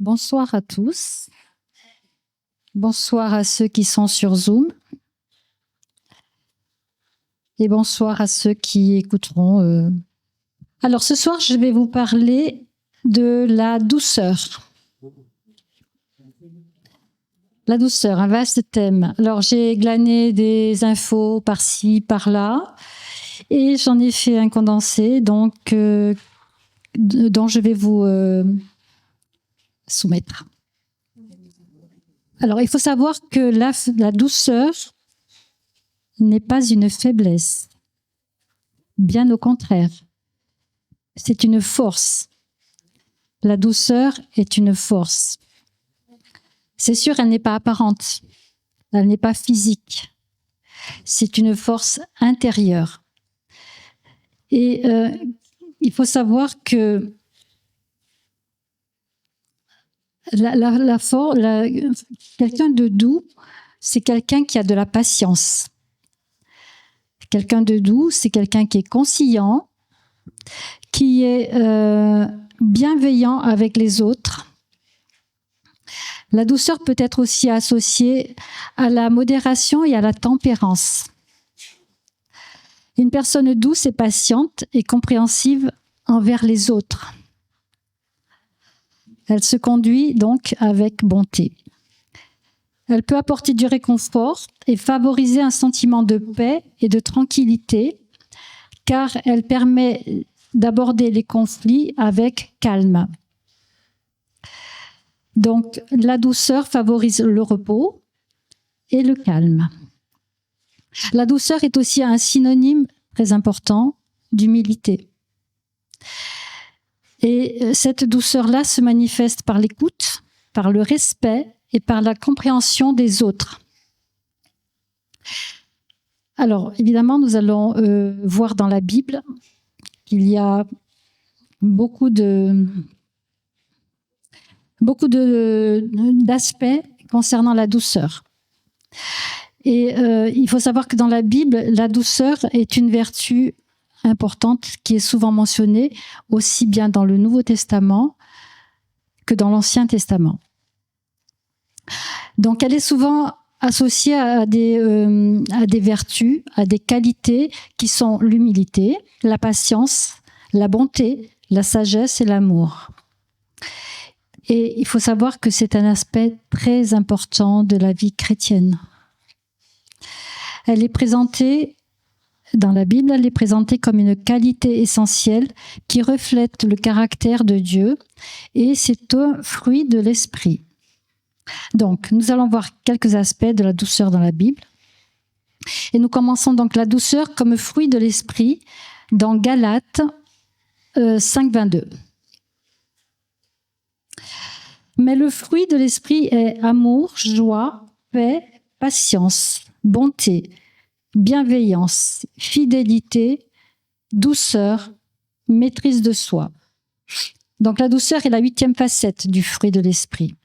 Bonsoir à tous. Bonsoir à ceux qui sont sur Zoom. Et bonsoir à ceux qui écouteront. Alors ce soir, je vais vous parler de la douceur. La douceur, un vaste thème. Alors j'ai glané des infos par-ci, par-là, et j'en ai fait un condensé, dont je vais vous soumettre. Alors il faut savoir que la douceur n'est pas une faiblesse. Bien au contraire. C'est une force. La douceur est une force. C'est sûr, elle n'est pas apparente. Elle n'est pas physique. C'est une force intérieure. Et il faut savoir que quelqu'un de doux, c'est quelqu'un qui a de la patience. Quelqu'un de doux, c'est quelqu'un qui est conciliant, qui est bienveillant avec les autres. La douceur peut être aussi associée à la modération et à la tempérance. Une personne douce et patiente et compréhensive envers les autres. Elle se conduit donc avec bonté. Elle peut apporter du réconfort et favoriser un sentiment de paix et de tranquillité, car elle permet d'aborder les conflits avec calme. Donc, la douceur favorise le repos et le calme. La douceur est aussi un synonyme très important d'humilité. Et cette douceur-là se manifeste par l'écoute, par le respect et par la compréhension des autres. Alors, évidemment, nous allons voir dans la Bible qu'il y a beaucoup d'aspects concernant la douceur. Et il faut savoir que dans la Bible, la douceur est une vertu importante qui est souvent mentionnée aussi bien dans le Nouveau Testament que dans l'Ancien Testament. Donc elle est souvent associée à des vertus, à des qualités qui sont l'humilité, la patience, la bonté, la sagesse et l'amour. Et il faut savoir que c'est un aspect très important de la vie chrétienne. Elle est présentée, dans la Bible, elle est présentée comme une qualité essentielle qui reflète le caractère de Dieu et c'est un fruit de l'esprit. Donc, nous allons voir quelques aspects de la douceur dans la Bible. Et nous commençons donc la douceur comme fruit de l'esprit dans Galates 5:22. Mais le fruit de l'esprit est amour, joie, paix, patience, bonté, bienveillance, fidélité, douceur, maîtrise de soi. Donc la douceur est la 8e facette du fruit de l'esprit.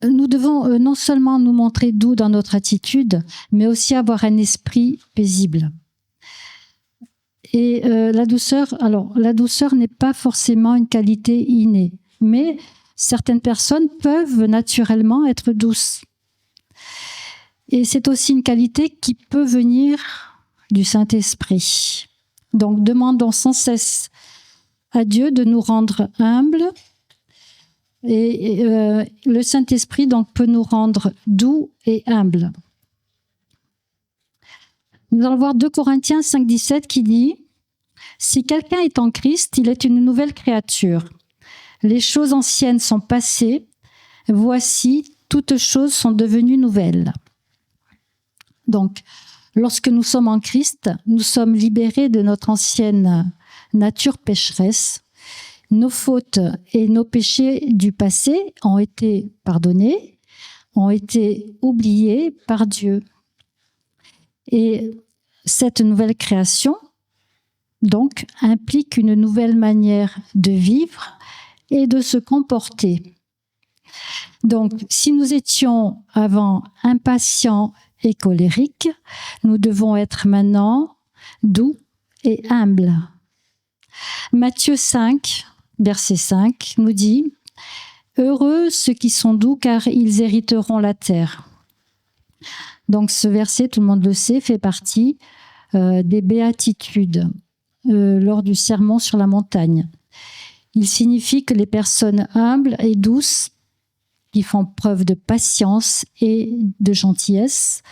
Nous devons non seulement nous montrer doux dans notre attitude, mais aussi avoir un esprit paisible. Et la douceur n'est pas forcément une qualité innée, mais certaines personnes peuvent naturellement être douces. Et c'est aussi une qualité qui peut venir du Saint-Esprit. Donc demandons sans cesse à Dieu de nous rendre humbles. Et le Saint-Esprit donc peut nous rendre doux et humbles. Nous allons voir 2 Corinthiens 5:17 qui dit « Si quelqu'un est en Christ, il est une nouvelle créature. Les choses anciennes sont passées, voici, toutes choses sont devenues nouvelles. » Donc, lorsque nous sommes en Christ, nous sommes libérés de notre ancienne nature pécheresse. Nos fautes et nos péchés du passé ont été pardonnés, ont été oubliés par Dieu. Et cette nouvelle création, donc, implique une nouvelle manière de vivre et de se comporter. Donc, si nous étions avant impatients et colériques, nous devons être maintenant doux et humbles. Matthieu 5, verset 5, nous dit « Heureux ceux qui sont doux, car ils hériteront la terre. » Donc ce verset, tout le monde le sait, fait partie des béatitudes lors du sermon sur la montagne. Il signifie que les personnes humbles et douces, qui font preuve de patience et de gentillesse,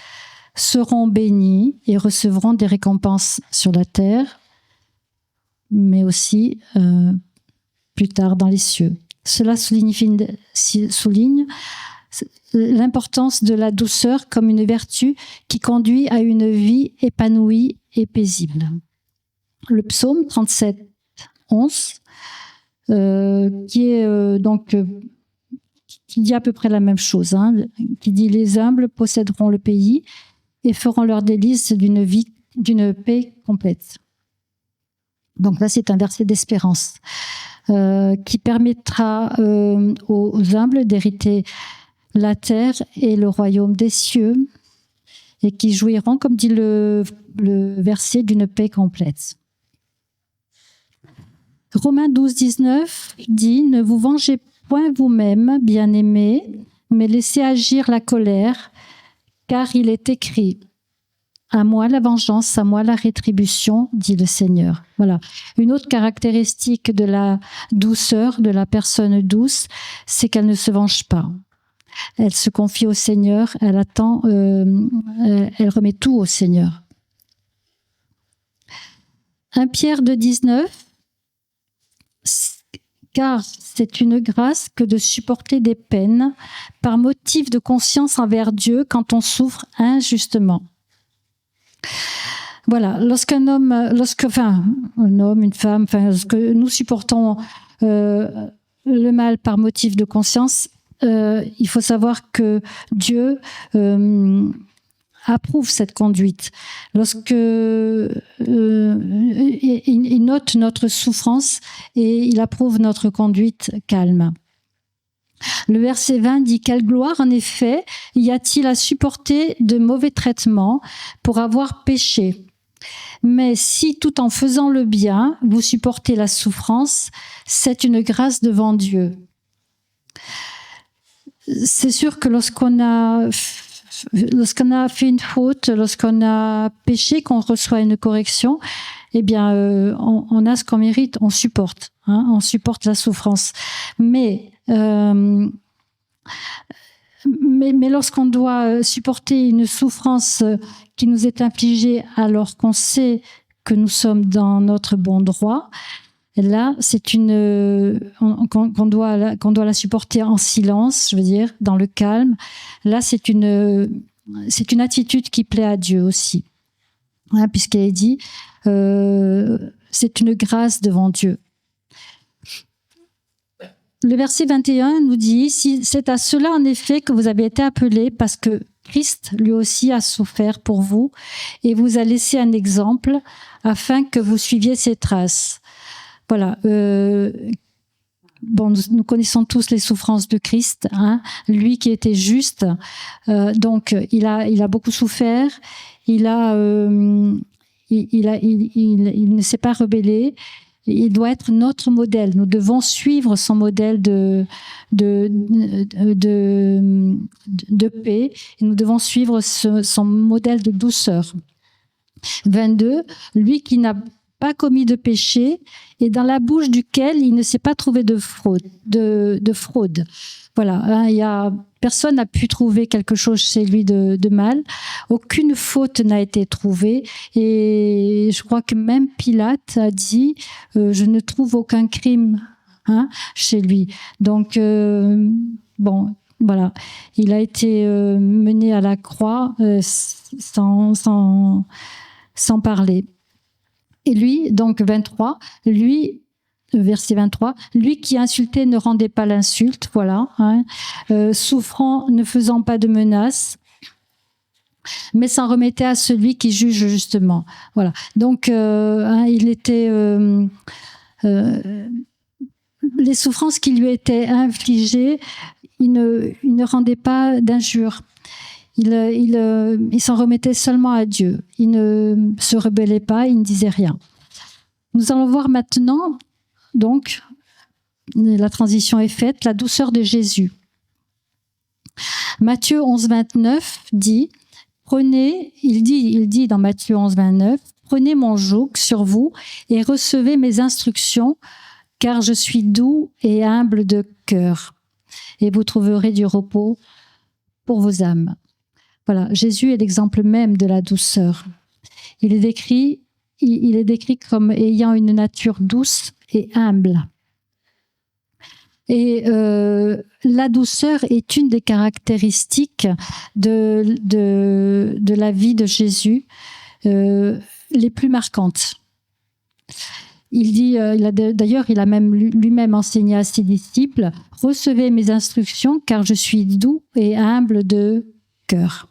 seront bénies et recevront des récompenses sur la terre, mais aussi plus tard dans les cieux. Cela souligne l'importance de la douceur comme une vertu qui conduit à une vie épanouie et paisible. Le psaume 37, 11, qui dit à peu près la même chose, qui dit « Les humbles posséderont le pays et feront leurs délices d'une paix complète. » Donc là, c'est un verset d'espérance qui permettra aux humbles d'hériter la terre et le royaume des cieux et qui jouiront, comme dit le verset, d'une paix complète. Romains 12, 19 dit « Ne vous vengez point vous-même, bien-aimés, mais laissez agir la colère, car il est écrit « À moi la vengeance, à moi la rétribution, dit le Seigneur. » Voilà. Une autre caractéristique de la douceur, de la personne douce, c'est qu'elle ne se venge pas. Elle se confie au Seigneur, elle attend, elle remet tout au Seigneur. 1 Pierre 2, 19 « Car c'est une grâce que de supporter des peines par motif de conscience envers Dieu quand on souffre injustement. » Voilà, un homme, une femme, lorsque nous supportons le mal par motif de conscience, il faut savoir que Dieu approuve cette conduite. Lorsque il note notre souffrance et il approuve notre conduite calme. Le verset 20 dit « Quelle gloire, en effet, y a-t-il à supporter de mauvais traitements pour avoir péché ? Mais si, tout en faisant le bien, vous supportez la souffrance, c'est une grâce devant Dieu. » C'est sûr que lorsqu'on a fait une faute, lorsqu'on a péché, qu'on reçoit une correction, eh bien, on a ce qu'on mérite, on supporte la souffrance. Mais lorsqu'on doit supporter une souffrance qui nous est infligée alors qu'on sait que nous sommes dans notre bon droit, là, c'est qu'on doit la supporter en silence, je veux dire, dans le calme. Là, c'est une attitude qui plaît à Dieu aussi, puisqu'elle est dit, c'est une grâce devant Dieu. Le verset 21 nous dit, c'est à cela en effet que vous avez été appelés, parce que Christ lui aussi a souffert pour vous et vous a laissé un exemple afin que vous suiviez ses traces. Voilà. Nous connaissons tous les souffrances de Christ, lui qui était juste. Donc, il a beaucoup souffert. Il ne s'est pas rebellé. Il doit être notre modèle. Nous devons suivre son modèle de paix. Et nous devons suivre son modèle de douceur. 22. Lui qui n'a pas commis de péché et dans la bouche duquel il ne s'est pas trouvé de fraude. Voilà, personne n'a pu trouver quelque chose chez lui de mal. Aucune faute n'a été trouvée. Et je crois que même Pilate a dit je ne trouve aucun crime chez lui. Donc, voilà. Il a été mené à la croix sans parler. Et lui, donc 23, verset 23, lui qui insultait ne rendait pas l'insulte, voilà, souffrant, ne faisant pas de menaces, mais s'en remettait à celui qui juge justement. Voilà. Donc, il était les souffrances qui lui étaient infligées, il ne rendait pas d'injures. Il s'en remettait seulement à Dieu. Il ne se rebellait pas, il ne disait rien. Nous allons voir maintenant, donc, la transition est faite, la douceur de Jésus. Matthieu 11, 29 dit, il dit dans Matthieu 11, 29, prenez mon joug sur vous et recevez mes instructions, car je suis doux et humble de cœur, et vous trouverez du repos pour vos âmes. Voilà, Jésus est l'exemple même de la douceur. Il est décrit comme ayant une nature douce et humble. Et la douceur est une des caractéristiques de la vie de Jésus les plus marquantes. Il dit, d'ailleurs, il a même lui-même enseigné à ses disciples, « Recevez mes instructions, car je suis doux et humble de cœur. »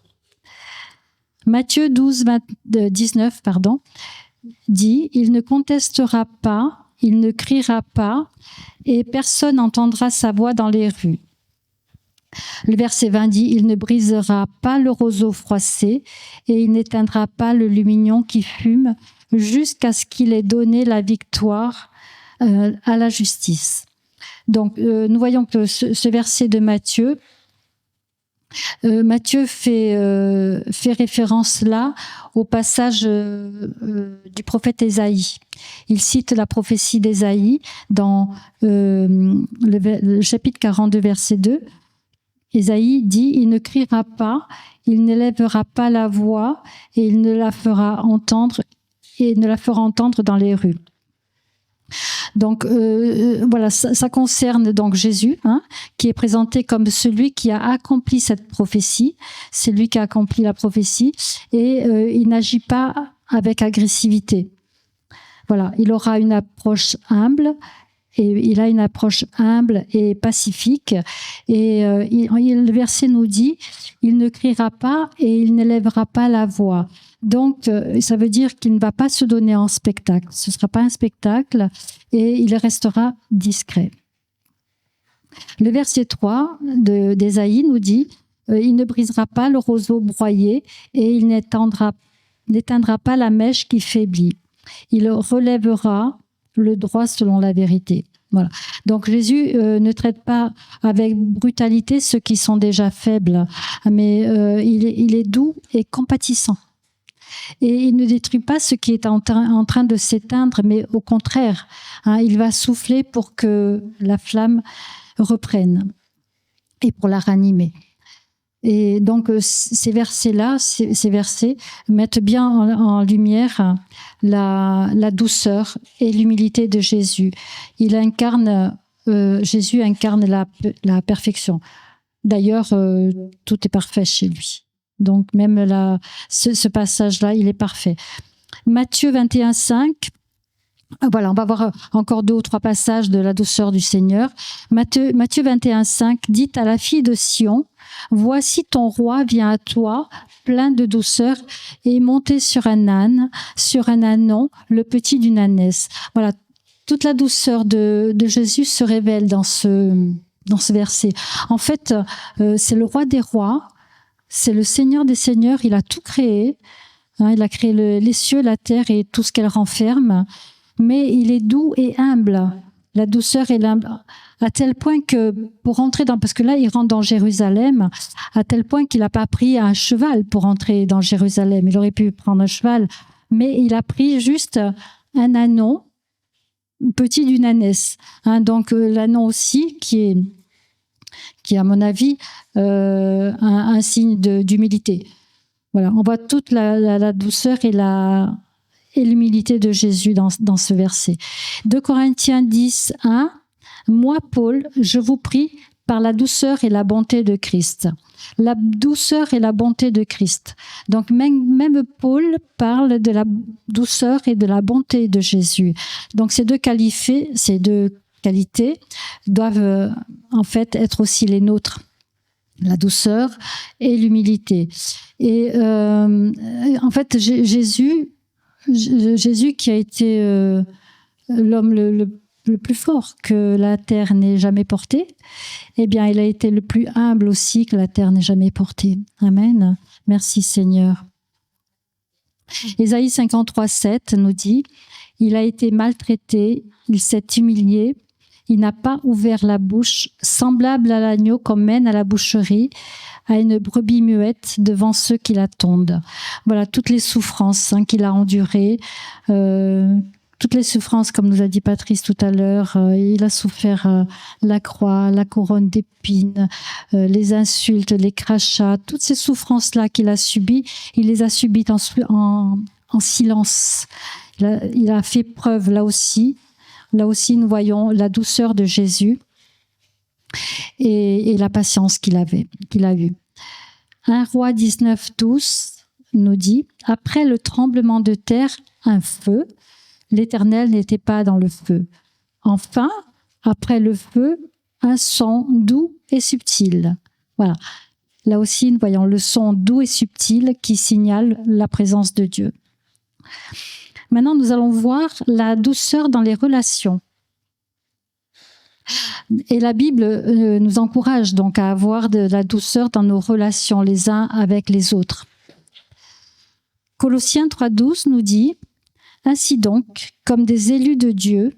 Matthieu 12, 19 dit, « Il ne contestera pas, il ne criera pas, et personne n'entendra sa voix dans les rues. » Le verset 20 dit, « Il ne brisera pas le roseau froissé, et il n'éteindra pas le lumignon qui fume, jusqu'à ce qu'il ait donné la victoire à la justice. » Donc, nous voyons que ce verset de Matthieu fait référence là au passage du prophète Ésaïe. Il cite la prophétie d'Ésaïe dans le chapitre 42, verset 2. Ésaïe dit « Il ne criera pas, il n'élèvera pas la voix, et il ne la fera entendre dans les rues. » Donc voilà, ça concerne donc Jésus, qui est présenté comme celui qui a accompli cette prophétie. C'est lui qui a accompli la prophétie, et il n'agit pas avec agressivité. Voilà, il aura une approche humble. Et il a une approche humble et pacifique. Et le verset nous dit, il ne criera pas et il n'élèvera pas la voix. Donc, ça veut dire qu'il ne va pas se donner en spectacle. Ce ne sera pas un spectacle et il restera discret. Le verset 3 d'Ésaïe nous dit, il ne brisera pas le roseau broyé et il n'éteindra pas la mèche qui faiblit. Il relèvera le droit selon la vérité. Voilà. Donc Jésus ne traite pas avec brutalité ceux qui sont déjà faibles, mais il est doux et compatissant. Et il ne détruit pas ce qui est en train de s'éteindre, mais au contraire, il va souffler pour que la flamme reprenne et pour la ranimer. Et donc ces versets mettent bien en lumière la douceur et l'humilité de Jésus. Jésus incarne la perfection. D'ailleurs, tout est parfait chez lui. Donc même ce passage-là, il est parfait. Matthieu 21, 5. Voilà, on va voir encore 2 ou 3 passages de la douceur du Seigneur. Matthieu 21, 5 dit à la fille de Sion, « Voici ton roi vient à toi, plein de douceur, et monté sur un âne, sur un ânon, le petit d'une ânesse. » Voilà, toute la douceur de Jésus se révèle dans ce verset. En fait, c'est le roi des rois, c'est le Seigneur des seigneurs, il a tout créé. Il a créé les cieux, la terre et tout ce qu'elle renferme. Mais il est doux et humble. La douceur est l'humble, à tel point que pour rentrer parce que là, il rentre dans Jérusalem, à tel point qu'il n'a pas pris un cheval pour entrer dans Jérusalem. Il aurait pu prendre un cheval, mais il a pris juste un ânon, petit d'une ânesse. Donc l'ânon aussi, qui est à mon avis un signe d'humilité. Voilà, on voit toute la douceur et l'humilité de Jésus dans ce verset. 2 Corinthiens 10, 1. « Moi, Paul, je vous prie par la douceur et la bonté de Christ. » La douceur et la bonté de Christ. Donc même Paul parle de la douceur et de la bonté de Jésus. Donc ces deux qualités doivent en fait être aussi les nôtres. La douceur et l'humilité. Et en fait, Jésus qui a été l'homme le plus fort que la terre n'ait jamais porté, eh bien, il a été le plus humble aussi que la terre n'ait jamais porté. Amen. Merci Seigneur. Ésaïe 53, 7 nous dit « Il a été maltraité, il s'est humilié, Il n'a pas ouvert la bouche, semblable à l'agneau qu'on mène à la boucherie, à une brebis muette devant ceux qui l'attendent. Voilà toutes les souffrances qu'il a endurées, toutes les souffrances, comme nous a dit Patrice tout à l'heure. Il a souffert la croix, la couronne d'épines, les insultes, les crachats, toutes ces souffrances-là qu'il a subies, il les a subies en silence. Il a fait preuve là aussi. Là aussi, nous voyons la douceur de Jésus et la patience qu'il a eue. 1 Roi 19:12 nous dit « Après le tremblement de terre, un feu. L'Éternel n'était pas dans le feu. Enfin, après le feu, un son doux et subtil. » Voilà. Là aussi, nous voyons le son doux et subtil qui signale la présence de Dieu. Maintenant, nous allons voir la douceur dans les relations. Et la Bible nous encourage donc à avoir de la douceur dans nos relations les uns avec les autres. Colossiens 3:12 nous dit « Ainsi donc, comme des élus de Dieu,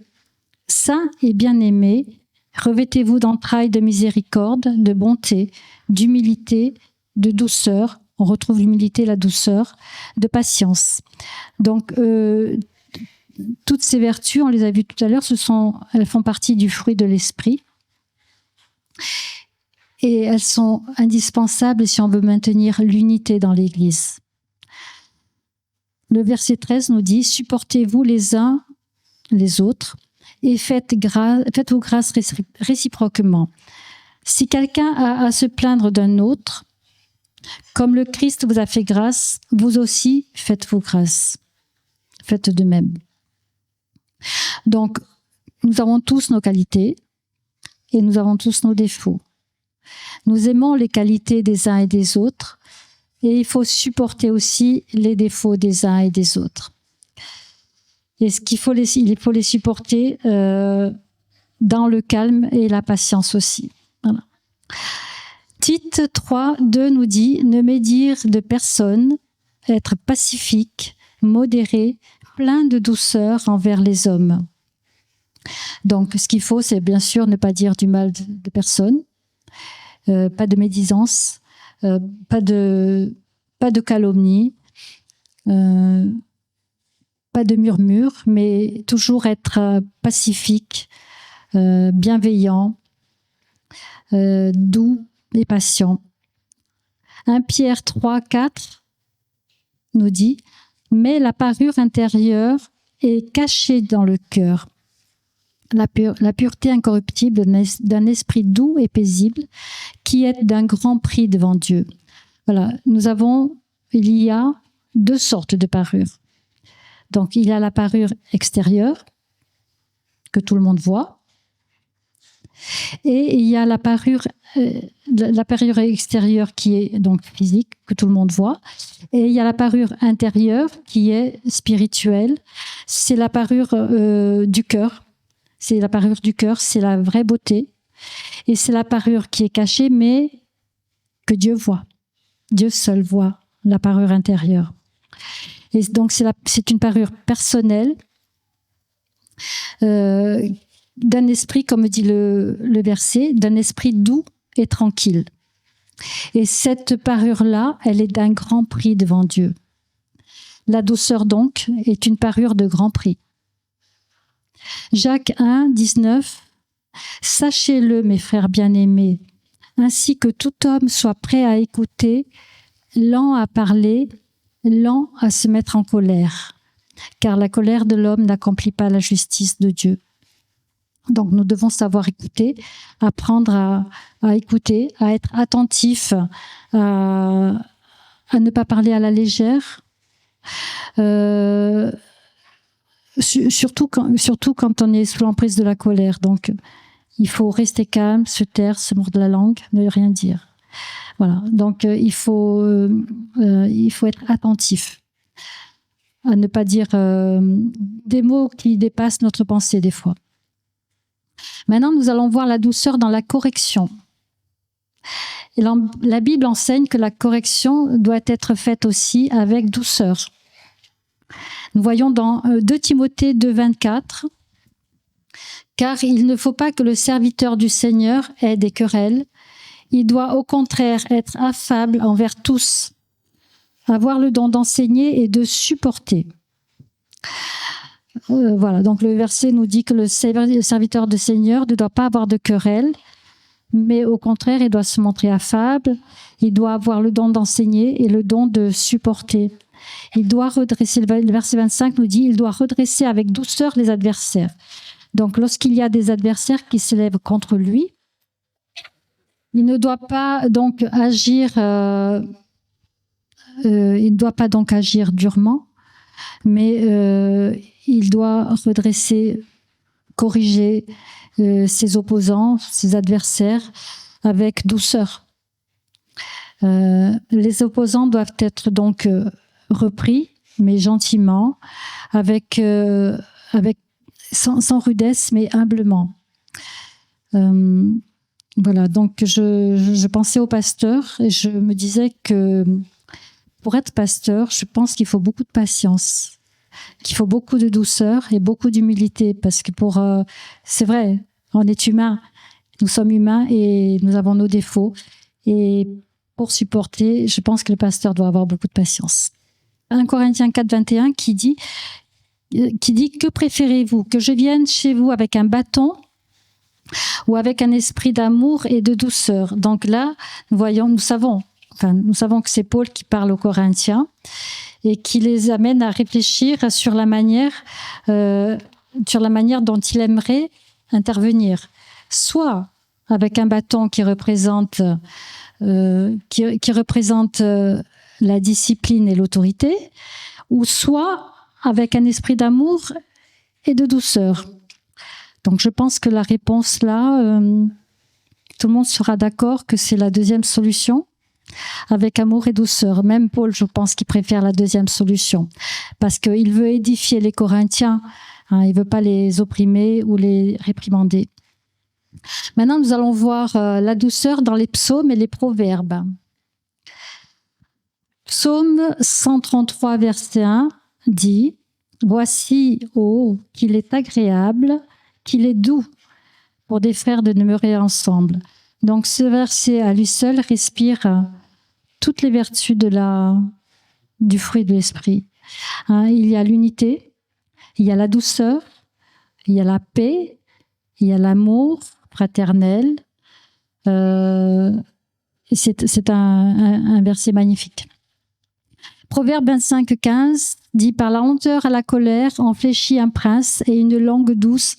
saints et bien-aimés, revêtez-vous d'entrailles de miséricorde, de bonté, d'humilité, de douceur. » On retrouve l'humilité, la douceur, de patience. Donc, toutes ces vertus, on les a vues tout à l'heure, elles font partie du fruit de l'esprit. Et elles sont indispensables si on veut maintenir l'unité dans l'Église. Le verset 13 nous dit « Supportez-vous les uns les autres et faites-vous grâce réciproquement. Si quelqu'un a à se plaindre d'un autre, comme le Christ vous a fait grâce, vous aussi faites-vous grâce. Faites de même. » Donc, nous avons tous nos qualités et nous avons tous nos défauts. Nous aimons les qualités des uns et des autres et il faut supporter aussi les défauts des uns et des autres. Et il faut les supporter dans le calme et la patience aussi. Voilà. Tite 3:2 nous dit « Ne médire de personne, être pacifique, modéré, plein de douceur envers les hommes. » Donc, ce qu'il faut, c'est bien sûr ne pas dire du mal de personne, pas de médisance, pas de calomnie, pas de murmure, mais toujours être pacifique, bienveillant, doux et patient. 1 Pierre 3:4 nous dit « Mais la parure intérieure est cachée dans le cœur. La pureté incorruptible d'un esprit doux et paisible qui est d'un grand prix devant Dieu. » Voilà, il y a deux sortes de parures. Donc, il y a la parure extérieure, que tout le monde voit, et il y a la parure extérieure qui est donc physique, que tout le monde voit, et il y a la parure intérieure qui est spirituelle. C'est la parure du cœur. C'est la parure du cœur, c'est la vraie beauté. Et c'est la parure qui est cachée, mais que Dieu voit. Dieu seul voit la parure intérieure. Et donc, c'est une parure personnelle, d'un esprit, comme dit le verset, d'un esprit doux et tranquille. Et cette parure-là, elle est d'un grand prix devant Dieu. La douceur, donc, est une parure de grand prix. Jacques 1:19 « Sachez-le, mes frères bien-aimés, ainsi que tout homme soit prêt à écouter, lent à parler, lent à se mettre en colère, car la colère de l'homme n'accomplit pas la justice de Dieu. » Donc nous devons savoir écouter, apprendre à écouter, à être attentif, à ne pas parler à la légère, surtout quand on est sous l'emprise de la colère. Donc il faut rester calme, se taire, se mordre la langue, ne rien dire. Voilà. Donc il faut être attentif à ne pas dire des mots qui dépassent notre pensée des fois. Maintenant, nous allons voir la douceur dans la correction. Et la Bible enseigne que la correction doit être faite aussi avec douceur. Nous voyons dans 2 Timothée 2:24 Car il ne faut pas que le serviteur du Seigneur ait des querelles. Il doit au contraire être affable envers tous, avoir le don d'enseigner et de supporter. Voilà, donc le verset nous dit que le serviteur du Seigneur ne doit pas avoir de querelle, mais au contraire, il doit se montrer affable, il doit avoir le don d'enseigner et le don de supporter. Il doit redresser, le verset 25 nous dit, il doit redresser avec douceur les adversaires. Donc, lorsqu'il y a des adversaires qui s'élèvent contre lui, il ne doit pas donc agir, durement, mais il doit redresser, corriger ses opposants, ses adversaires avec douceur. Les opposants doivent être donc repris, mais gentiment, sans rudesse, mais humblement. Voilà, donc je pensais au pasteur et je me disais que pour être pasteur, je pense qu'il faut beaucoup de patience, qu'il faut beaucoup de douceur et beaucoup d'humilité, parce que c'est vrai, on est humain, nous sommes humains et nous avons nos défauts. Et pour supporter, je pense que le pasteur doit avoir beaucoup de patience. 1 Corinthiens 4, 21 qui dit « Que préférez-vous ? Que je vienne chez vous avec un bâton ou avec un esprit d'amour et de douceur ?» Donc là, nous savons que c'est Paul qui parle aux Corinthiens et qui les amène à réfléchir sur la manière dont il aimerait intervenir. Soit avec un bâton qui représente la discipline et l'autorité, ou soit avec un esprit d'amour et de douceur. Donc je pense que la réponse là, tout le monde sera d'accord que c'est la deuxième solution, avec amour et douceur. Même Paul, je pense qu'il préfère la deuxième solution, parce qu'il veut édifier les Corinthiens, il ne veut pas les opprimer ou les réprimander. Maintenant, nous allons voir la douceur dans les psaumes et les proverbes. Psaume 133, verset 1 dit « Voici, qu'il est agréable, qu'il est doux pour des frères de demeurer ensemble. » Donc ce verset à lui seul respire toutes les vertus du fruit de l'esprit. Il y a l'unité, il y a la douceur, il y a la paix, il y a l'amour fraternel. C'est un verset magnifique. Proverbe 25, 15 dit « Par la hauteur à la colère, on fléchit un prince et une langue douce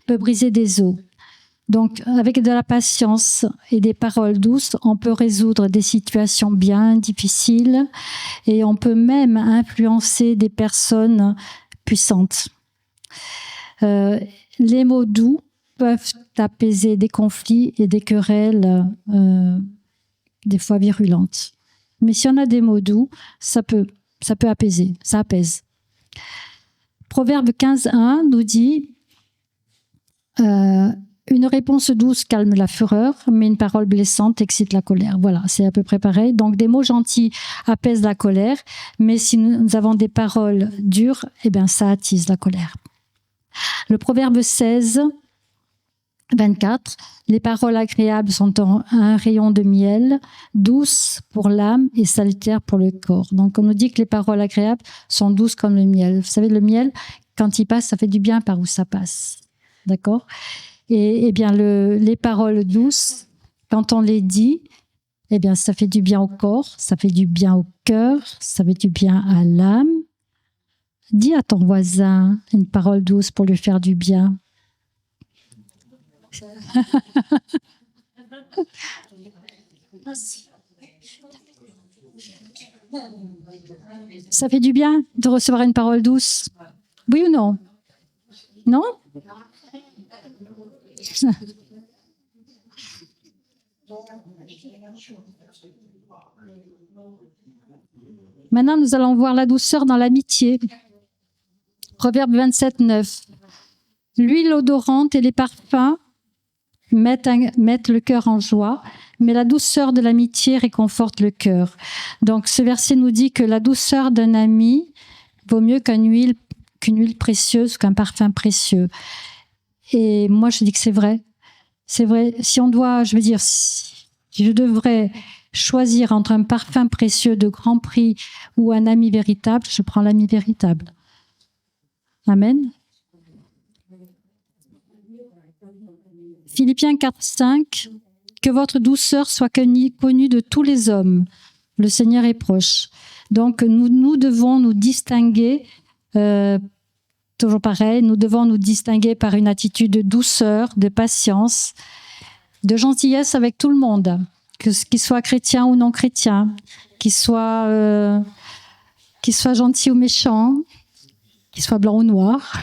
peut briser des os. » Donc, avec de la patience et des paroles douces, on peut résoudre des situations bien difficiles et on peut même influencer des personnes puissantes. Les mots doux peuvent apaiser des conflits et des querelles, des fois virulentes. Mais si on a des mots doux, ça peut apaiser, ça apaise. Proverbe 15.1 nous dit une réponse douce calme la fureur, mais une parole blessante excite la colère. Voilà, c'est à peu près pareil. Donc des mots gentils apaisent la colère, mais si nous avons des paroles dures, eh bien ça attise la colère. Le Proverbe 16.24, les paroles agréables sont un rayon de miel, douces pour l'âme et salutaires pour le corps. Donc on nous dit que les paroles agréables sont douces comme le miel. Vous savez, le miel, quand il passe, ça fait du bien par où ça passe. D'accord ? Et bien les paroles douces, quand on les dit, eh bien ça fait du bien au corps, ça fait du bien au cœur, ça fait du bien à l'âme. Dis à ton voisin une parole douce pour lui faire du bien. Ça fait du bien de recevoir une parole douce. Oui ou non? Non? Maintenant, nous allons voir la douceur dans l'amitié. Proverbe 27.9. L'huile odorante et les parfums mettent le cœur en joie, mais la douceur de l'amitié réconforte le cœur. Donc, ce verset nous dit que la douceur d'un ami vaut mieux qu'une huile précieuse, qu'un parfum précieux. Et moi, je dis que c'est vrai. C'est vrai. Si on doit, je veux dire, si je devrais choisir entre un parfum précieux de grand prix ou un ami véritable, je prends l'ami véritable. Amen. Philippiens 4:5, que votre douceur soit connue de tous les hommes. Le Seigneur est proche. Donc, nous devons nous distinguer, toujours pareil, nous devons nous distinguer par une attitude de douceur, de patience, de gentillesse avec tout le monde, qu'il soit chrétien ou non chrétien, qu'il soit gentil ou méchant, qu'il soit blanc ou noir.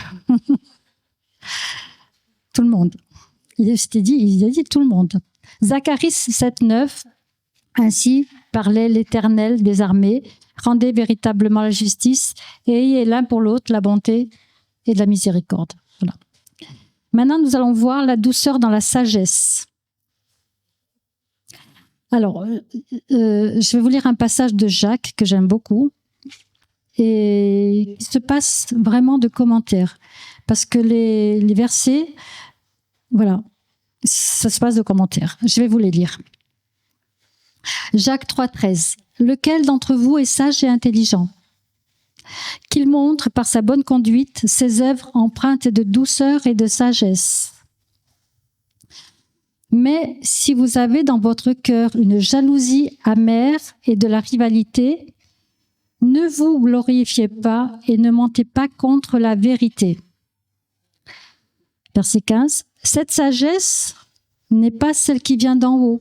Tout le monde. Il a dit tout le monde. Zacharie 7:9, ainsi parlait l'Éternel des armées, rendez véritablement la justice et ayez l'un pour l'autre la bonté et de la miséricorde. Voilà. Maintenant, nous allons voir la douceur dans la sagesse. Alors, je vais vous lire un passage de Jacques que j'aime beaucoup et qui se passe vraiment de commentaires. Parce que les versets, voilà, ça se passe de commentaires. Je vais vous les lire. Jacques 3:13. Lequel d'entre vous est sage et intelligent? Qu'il montre par sa bonne conduite ses œuvres empreintes de douceur et de sagesse. Mais si vous avez dans votre cœur une jalousie amère et de la rivalité, ne vous glorifiez pas et ne mentez pas contre la vérité. Verset 15. Cette sagesse n'est pas celle qui vient d'en haut,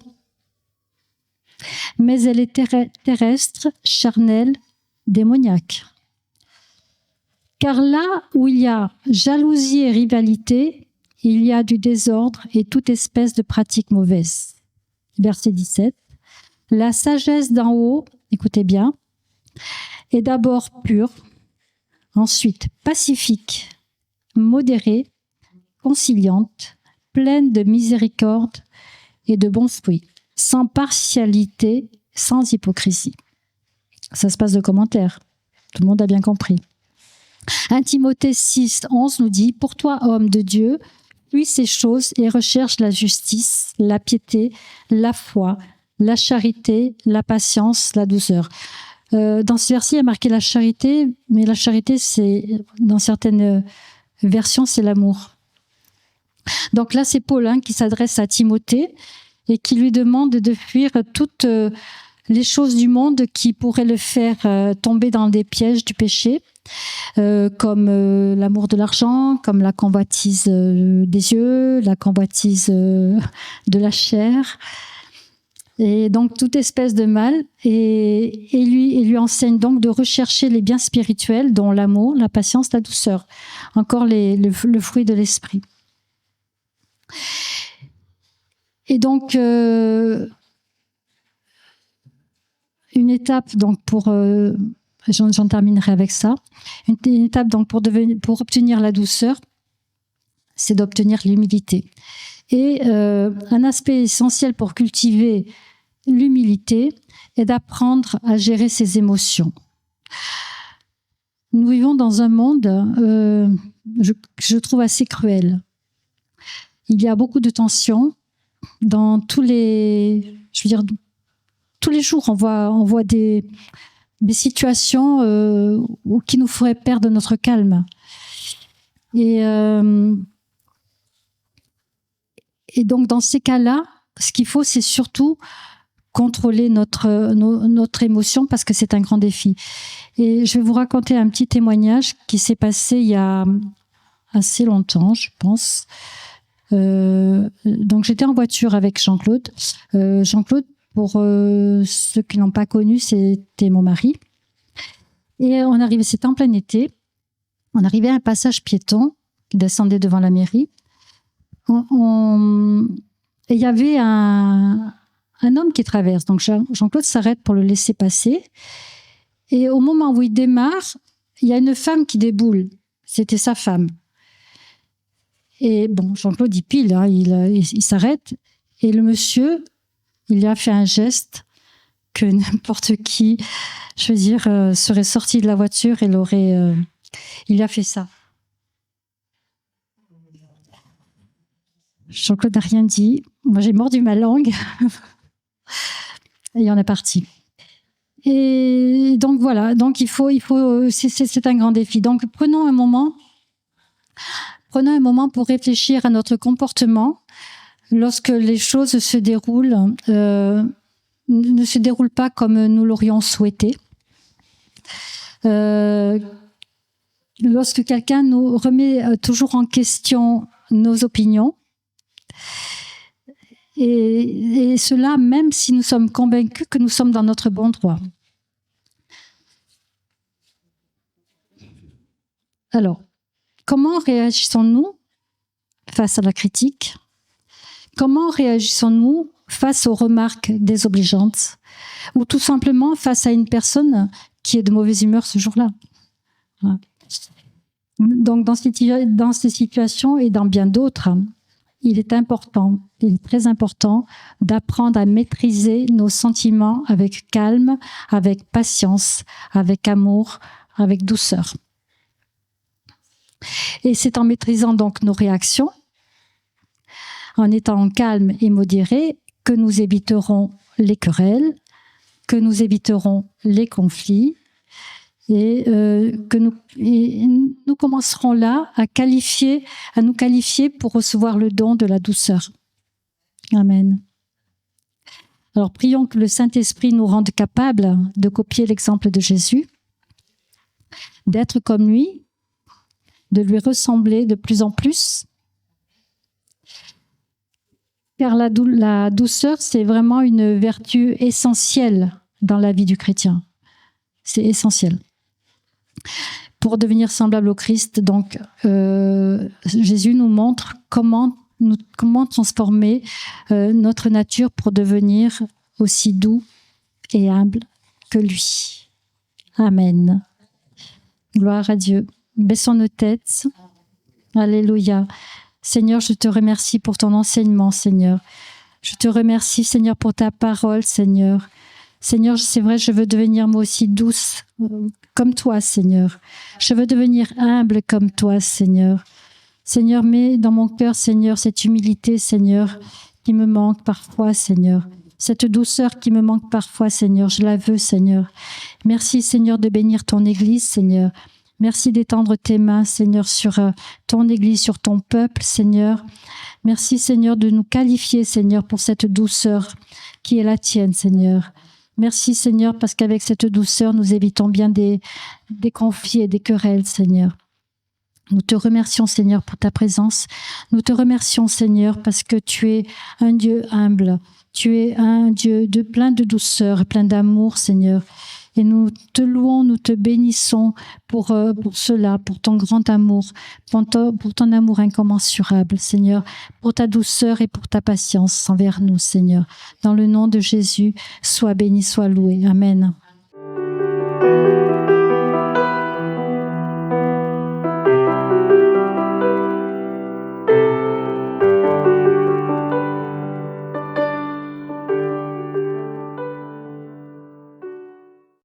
mais elle est terrestre, charnelle, démoniaque. Car là où il y a jalousie et rivalité, il y a du désordre et toute espèce de pratique mauvaise. Verset 17. La sagesse d'en haut, écoutez bien, est d'abord pure, ensuite pacifique, modérée, conciliante, pleine de miséricorde et de bons fruits, sans partialité, sans hypocrisie. Ça se passe de commentaires. Tout le monde a bien compris. 1 Timothée 6:11 nous dit « Pour toi, homme de Dieu, fuis ces choses et recherche la justice, la piété, la foi, la charité, la patience, la douceur. » Dans ce verset, il y a marqué la charité, mais la charité, c'est, dans certaines versions, c'est l'amour. Donc là, c'est Paul qui s'adresse à Timothée et qui lui demande de fuir toutes les choses du monde qui pourraient le faire tomber dans des pièges du péché, comme l'amour de l'argent, comme la convoitise des yeux, la convoitise de la chair, et donc toute espèce de mal. Et lui enseigne donc de rechercher les biens spirituels, dont l'amour, la patience, la douceur, encore le fruit de l'esprit. Et donc, une étape donc pour, j'en terminerai avec ça. Une étape donc pour obtenir la douceur, c'est d'obtenir l'humilité. Et un aspect essentiel pour cultiver l'humilité est d'apprendre à gérer ses émotions. Nous vivons dans un monde, je trouve assez cruel. Il y a beaucoup de tensions dans tous les jours. On voit des situations qui nous feraient perdre notre calme. Et donc dans ces cas-là, ce qu'il faut, c'est surtout contrôler notre émotion, parce que c'est un grand défi. Et je vais vous raconter un petit témoignage qui s'est passé il y a assez longtemps, je pense. Donc j'étais en voiture avec Jean-Claude. Jean-Claude, pour ceux qui n'ont pas connu, c'était mon mari. Et c'était en plein été. On arrivait à un passage piéton qui descendait devant la mairie. Et il y avait un homme qui traverse. Donc Jean-Claude s'arrête pour le laisser passer. Et au moment où il démarre, il y a une femme qui déboule. C'était sa femme. Et bon, Jean-Claude, il pile, il s'arrête. Et le monsieur, il lui a fait un geste que n'importe qui, je veux dire, serait sorti de la voiture et il lui a fait ça. Jean-Claude n'a rien dit. Moi, j'ai mordu ma langue. Et on est parti. Et donc voilà, donc c'est un grand défi. Donc prenons un moment pour réfléchir à notre comportement lorsque les choses se déroulent, ne se déroulent pas comme nous l'aurions souhaité. Lorsque quelqu'un nous remet toujours en question nos opinions, et cela même si nous sommes convaincus que nous sommes dans notre bon droit. Alors, comment réagissons-nous face à la critique? Comment réagissons-nous face aux remarques désobligeantes? Ou tout simplement face à une personne qui est de mauvaise humeur ce jour-là? Voilà. Donc, dans ces situations et dans bien d'autres, il est très important d'apprendre à maîtriser nos sentiments avec calme, avec patience, avec amour, avec douceur. Et c'est en maîtrisant donc nos réactions, en étant calme et modéré, que nous éviterons les querelles, que nous éviterons les conflits, et nous commencerons là à nous qualifier pour recevoir le don de la douceur. Amen. Alors prions que le Saint-Esprit nous rende capables de copier l'exemple de Jésus, d'être comme lui, de lui ressembler de plus en plus. Car la douceur, c'est vraiment une vertu essentielle dans la vie du chrétien. C'est essentiel. Pour devenir semblable au Christ, donc, Jésus nous montre comment transformer notre nature pour devenir aussi doux et humble que lui. Amen. Gloire à Dieu. Baissons nos têtes. Alléluia. Seigneur, je te remercie pour ton enseignement, Seigneur. Je te remercie, Seigneur, pour ta parole, Seigneur. Seigneur, c'est vrai, je veux devenir moi aussi douce comme toi, Seigneur. Je veux devenir humble comme toi, Seigneur. Seigneur, mets dans mon cœur, Seigneur, cette humilité, Seigneur, qui me manque parfois, Seigneur. Cette douceur qui me manque parfois, Seigneur, je la veux, Seigneur. Merci, Seigneur, de bénir ton Église, Seigneur. Merci d'étendre tes mains, Seigneur, sur ton Église, sur ton peuple, Seigneur. Merci, Seigneur, de nous qualifier, Seigneur, pour cette douceur qui est la tienne, Seigneur. Merci, Seigneur, parce qu'avec cette douceur, nous évitons bien des conflits et des querelles, Seigneur. Nous te remercions, Seigneur, pour ta présence. Nous te remercions, Seigneur, parce que tu es un Dieu humble. Tu es un Dieu plein de douceur et plein d'amour, Seigneur. Et nous te louons, nous te bénissons pour cela, pour ton grand amour, pour ton amour incommensurable, Seigneur, pour ta douceur et pour ta patience envers nous, Seigneur. Dans le nom de Jésus, sois béni, sois loué. Amen.